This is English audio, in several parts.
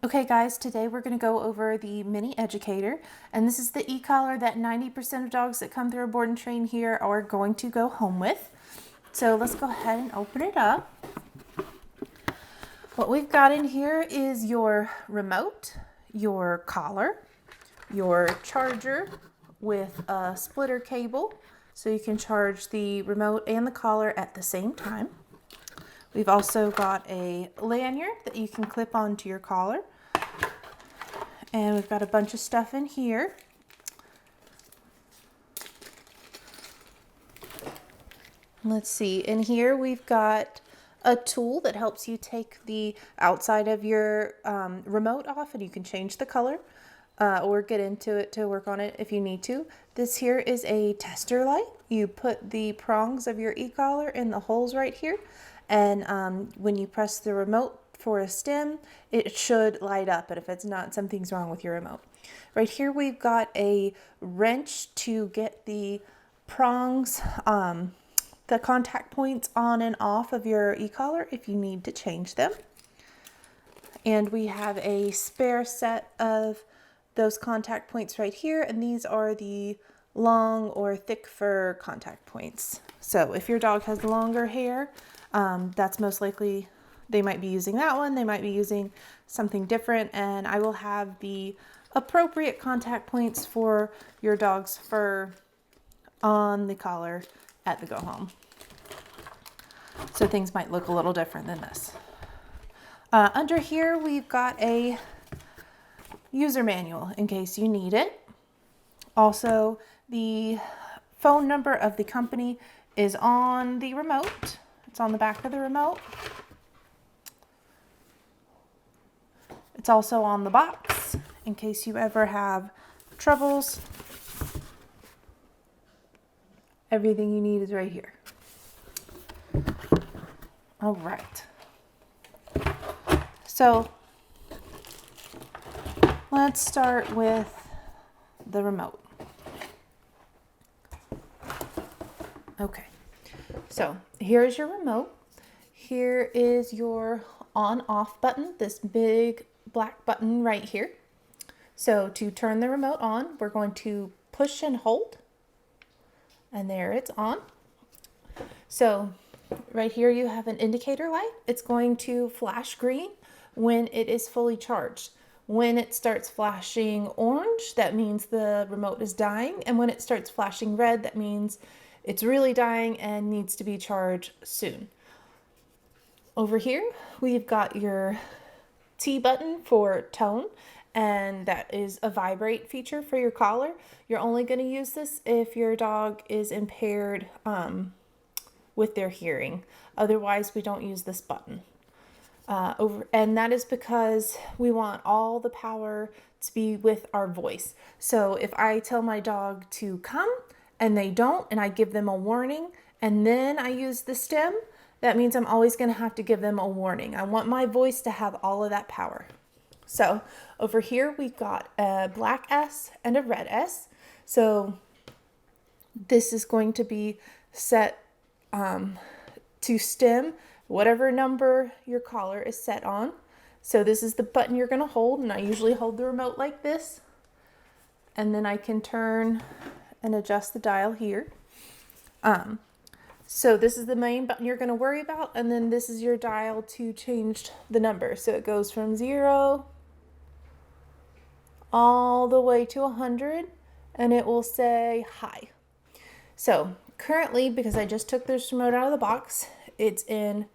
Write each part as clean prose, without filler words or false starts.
Okay guys, today we're going to go over the mini Educator, and this is the e-collar that 90% of dogs that come through a board and train here are going to go home with. So let's go ahead and open it up. What we've got in here is your remote, your collar, your charger with a splitter cable so you can charge the remote and the collar at the same time. We've also got a lanyard that you can clip onto your collar. And we've got a bunch of stuff in here. Let's see, in here we've got a tool that helps you take the outside of your remote off, and you can change the color or get into it to work on it if you need to. This here is a tester light. You put the prongs of your e-collar in the holes right here, and when you press the remote for a stem, it should light up, and if it's not, something's wrong with your remote. Right here we've got a wrench to get the prongs, the contact points on and off of your e-collar if you need to change them. And we have a spare set of those contact points right here, and these are the long or thick fur contact points. So if your dog has longer hair, that's most likely they might be using that one. They might be using something different, and I will have the appropriate contact points for your dog's fur on the collar at the go home. So things might look a little different than this. Under here, we've got a user manual in case you need it. Also, the phone number of the company is on the remote. It's on the back of the remote. It's also on the box in case you ever have troubles. Everything you need is right here. All right. So let's start with the remote. Okay, so here's your remote. Here is your on-off button, this big black button right here. So to turn the remote on, we're going to push and hold, and there it's on. So right here you have an indicator light. It's going to flash green when it is fully charged. When it starts flashing orange, that means the remote is dying, and when it starts flashing red, that means it's really dying and needs to be charged soon. Over here, we've got your T button for tone, and that is a vibrate feature for your collar. You're only going to use this if your dog is impaired with their hearing. Otherwise, we don't use this button. And that is because we want all the power to be with our voice. So if I tell my dog to come and they don't, and I give them a warning, and then I use the stem, that means I'm always going to have to give them a warning. I want my voice to have all of that power. So over here, we've got a black S and a red S. So this is going to be set to stem whatever number your collar is set on. So this is the button you're going to hold, and I usually hold the remote like this. And then I can turn and adjust the dial here. So this is the main button you're going to worry about, and then this is your dial to change the number. So it goes from 0 all the way to 100, and it will say hi. So currently, because I just took this remote out of the box, it's in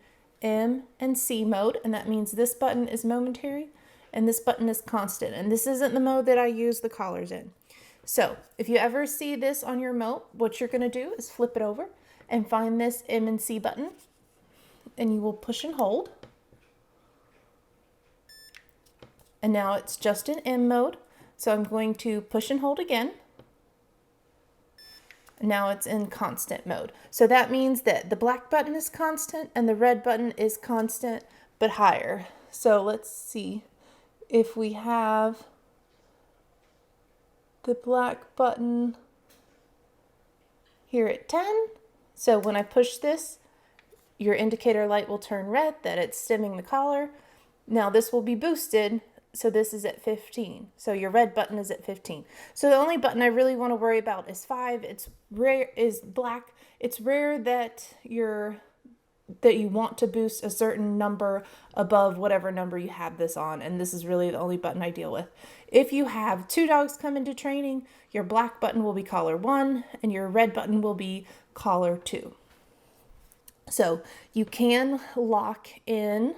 M and C mode, and that means this button is momentary and this button is constant, and this isn't the mode that I use the collars in. So if you ever see this on your remote, what you're going to do is flip it over and find this M and C button, and you will push and hold. And now it's just in M mode. So I'm going to push and hold again. Now it's in constant mode. So that means that the black button is constant and the red button is constant but higher. So let's see if we have the black button here at 10. So when I push this, your indicator light will turn red that it's stemming the collar. Now this will be boosted So this is at 15. So your red button is at 15. So the only button I really want to worry about is 5. It's rare, is black. It's rare that you want to boost a certain number above whatever number you have this on. And this is really the only button I deal with. If you have 2 dogs come into training, your black button will be collar 1 and your red button will be collar 2. So you can lock in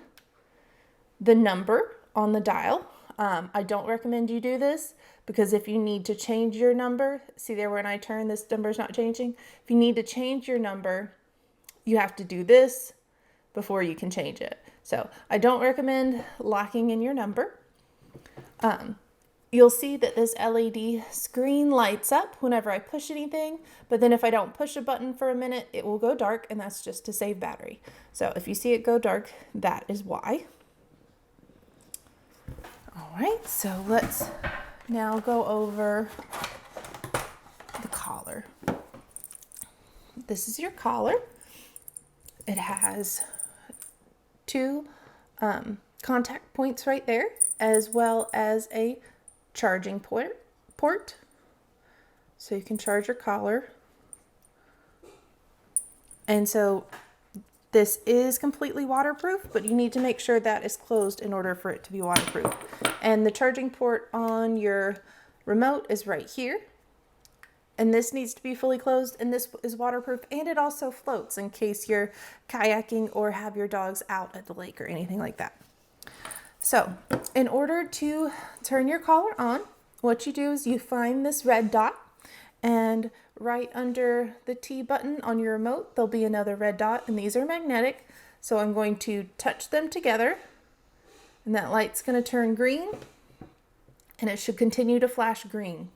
the number on the dial. I don't recommend you do this because if you need to change your number, see there when I turn, this number is not changing. If you need to change your number, you have to do this before you can change it. So I don't recommend locking in your number. You'll see that this LED screen lights up whenever I push anything, but then if I don't push a button for a minute, it will go dark, and that's just to save battery. So if you see it go dark, that is why. All right, so let's now go over the collar. This is your collar. It has 2 contact points right there, as well as a charging port. So you can charge your collar. And so this is completely waterproof, but you need to make sure that is closed in order for it to be waterproof. And the charging port on your remote is right here. And this needs to be fully closed, and this is waterproof, and it also floats in case you're kayaking or have your dogs out at the lake or anything like that. So in order to turn your collar on, what you do is you find this red dot, and right under the T button on your remote, there'll be another red dot, and these are magnetic. So I'm going to touch them together, and that light's going to turn green, and it should continue to flash green.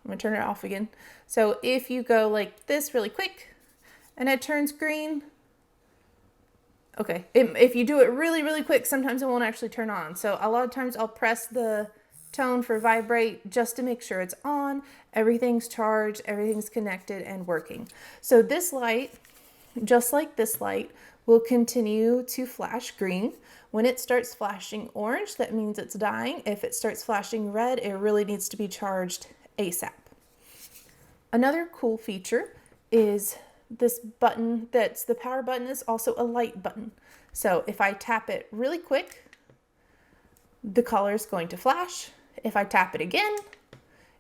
I'm going to turn it off again. So if you go like this really quick and it turns green, okay. If you do it really, really quick, sometimes it won't actually turn on. So a lot of times I'll press the tone for vibrate just to make sure it's on, everything's charged, everything's connected and working. So this light, just like this light, will continue to flash green. When it starts flashing orange, that means it's dying. If it starts flashing red, it really needs to be charged ASAP. Another cool feature is this button that's the power button is also a light button. So if I tap it really quick, the color is going to flash. If I tap it again,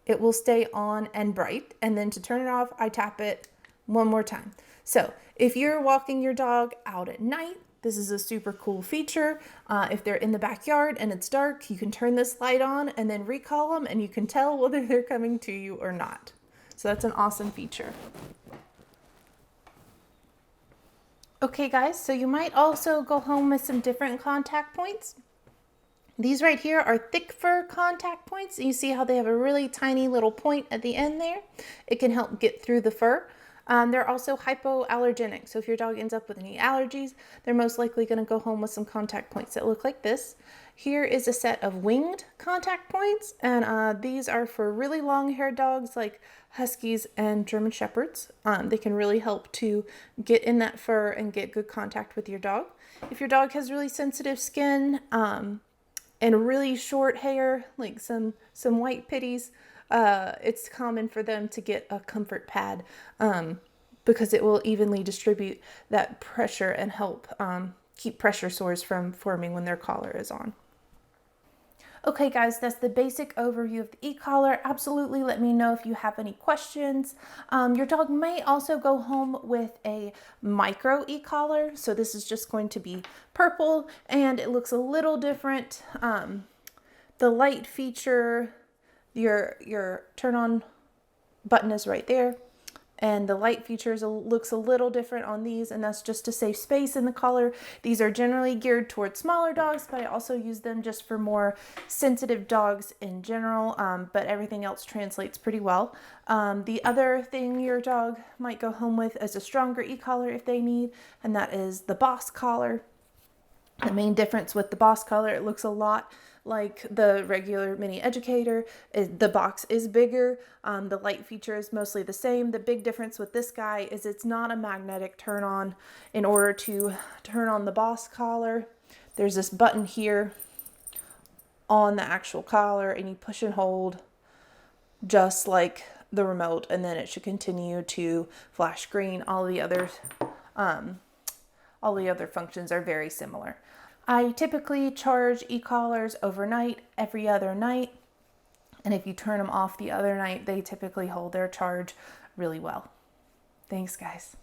it will stay on and bright. And then to turn it off, I tap it one more time. So if you're walking your dog out at night, this is a super cool feature. If they're in the backyard and it's dark, you can turn this light on and then recall them, and you can tell whether they're coming to you or not. So that's an awesome feature. Okay guys, so you might also go home with some different contact points. These right here are thick fur contact points. You see how they have a really tiny little point at the end there? It can help get through the fur. They're also hypoallergenic. So if your dog ends up with any allergies, they're most likely going to go home with some contact points that look like this. Here is a set of winged contact points, and these are for really long-haired dogs like Huskies and German Shepherds. They can really help to get in that fur and get good contact with your dog. If your dog has really sensitive skin and really short hair, like some white pitties, it's common for them to get a comfort pad because it will evenly distribute that pressure and help keep pressure sores from forming when their collar is on. Okay guys, that's the basic overview of the e-collar. Absolutely let me know if you have any questions. Your dog may also go home with a micro e-collar. So this is just going to be purple and it looks a little different. The light feature, your turn on button is right there. And the light features looks a little different on these, and that's just to save space in the collar. These are generally geared towards smaller dogs, but I also use them just for more sensitive dogs in general, but everything else translates pretty well. The other thing your dog might go home with is a stronger e-collar if they need, and that is the Boss collar. The main difference with the Boss collar, it looks a lot like the regular mini Educator. The box is bigger. The light feature is mostly the same. The big difference with this guy is it's not a magnetic turn on. In order to turn on the Boss collar, there's this button here on the actual collar, and you push and hold just like the remote, and then it should continue to flash green. All the other functions are very similar. I typically charge e-collars overnight, every other night. And if you turn them off the other night, they typically hold their charge really well. Thanks, guys.